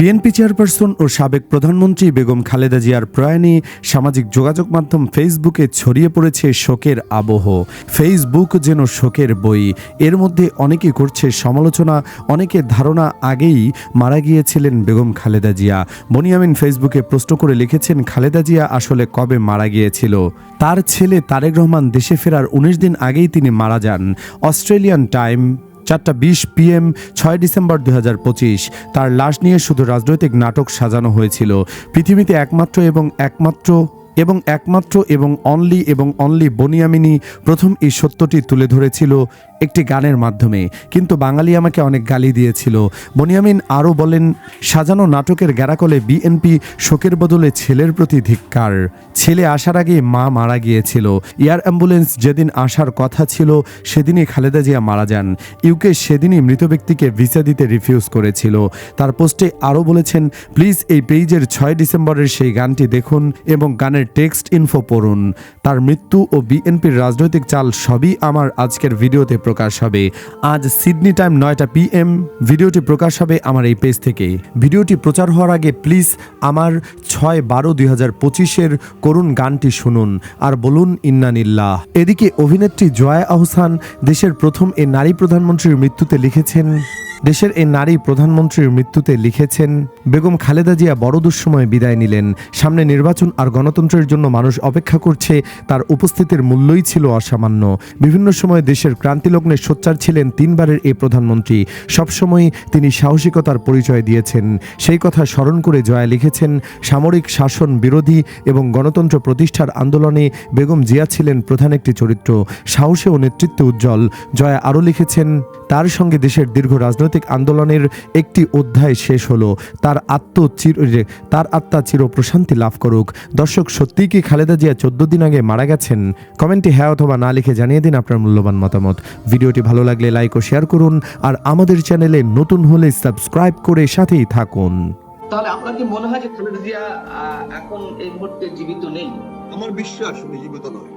BNP chairperson ও সাবেক প্রধানমন্ত্রী বেগম খালেদা জিয়ার প্রয়াণে সামাজিক যোগাযোগ মাধ্যম ফেসবুকে ছড়িয়ে পড়েছে শোকের আবহ। ফেসবুক যেন শোকের বই। এর মধ্যে অনেকে করছে সমালোচনা, অনেকে ধারণা আগেই মারা গিয়েছিলেন বেগম খালেদা জিয়া। বনিয়ামিন ফেসবুকে প্রশ্ন করে লিখেছেন, খালেদা জিয়া আসলে কবে মারা গিয়েছিল? তার ছেলে তারেক রহমান দেশে ফেরার ১৯ দিন আগেই তিনি মারা যান। Australian time 4:20 PM 6 December 2025। তার লাশ নিয়ে শুধু রাজনৈতিক নাটক সাজানো হয়েছিল। পৃথিবীতে একমাত্র এবং অনলি বনিয়ামিনই প্রথম এই সত্যটি তুলে ধরেছিল একটি গানের মাধ্যমে। কিন্তু বাঙালি আমাকে অনেক গালি দিয়েছিল। বনিয়ামিন আরও বলেন, সাজানো নাটকের গ্যারাকলে বিএনপি শোকের বদলে ছেলের প্রতি ধিক্কার। ছেলে আসার আগে মা মারা গিয়েছিল। এয়ার অ্যাম্বুলেন্স যেদিন আসার কথা ছিল সেদিনই খালেদা জিয়া মারা যান। ইউকে সেদিনই মৃত ব্যক্তিকে ভিসা দিতে রিফিউজ করেছিল। তার পোস্টে আরও বলেছেন, প্লিজ এই পেজের 6 ডিসেম্বরের সেই গানটি দেখুন এবং গানের টেক্সট ইনফো পড়ুন। তার মৃত্যু ও বিএনপির রাজনৈতিক চাল সবই আমার আজকের ভিডিওতে প্রকাশ হবে। আজ সিডনি টাইম 9টা PM ভিডিওটি প্রকাশ হবে আমার এই পেজ থেকে। ভিডিওটি প্রচার হওয়ার আগে প্লিজ আমার 6/12/2025 করুণ গানটি শুনুন আর বলুন ইন্নানিল্লাহ। এদিকে অভিনেত্রী জয়া আহসান দেশের প্রথম এই নারী প্রধানমন্ত্রীর মৃত্যুতে লিখেছেন, বেগম খালেদা জিয়া বড় দুঃসময়ে বিদায় নিলেন। সামনে নির্বাচন আর গণতন্ত্রের জন্য মানুষ অপেক্ষা করছে। তার উপস্থিতির মূল্যই ছিল অসামান্য। বিভিন্ন সময় দেশের ক্রান্তিলগ্নে সোচ্চার ছিলেন 3 বারের এই প্রধানমন্ত্রী। সবসময় তিনি সাহসিকতার পরিচয় দিয়েছেন। সেই কথা স্মরণ করে জয়া লিখেছেন, সামরিক শাসন বিরোধী এবং গণতন্ত্র প্রতিষ্ঠার আন্দোলনে বেগম জিয়া ছিলেন প্রধান একটি চরিত্র। সাহসে ও নেতৃত্বে উজ্জ্বল। জয়া আরও লিখেছেন, তার সঙ্গে দেশের দীর্ঘ রাজনৈতিক আন্দোলনের একটি অধ্যায় শেষ হলো। তার আত্মা চির প্রশান্তি লাভ করুক। দর্শক, সত্যিই কি খালেদা জিয়া 14 দিন আগে মারা গেছেন? কমেন্টে হ্যাঁ অথবা না লিখে জানিয়ে দিন আপনার মূল্যবান মতামত। ভিডিওটি ভালো লাগলে লাইক ও শেয়ার করুন আর আমাদের চ্যানেলে নতুন হলে সাবস্ক্রাইব করে সাথেই থাকুন। তাহলে আপনার কি মনে হয় যে খালেদা জিয়া এখন এই মুহূর্তে জীবিত নেই? আমার বিশ্বাস উনি জীবিত নয়।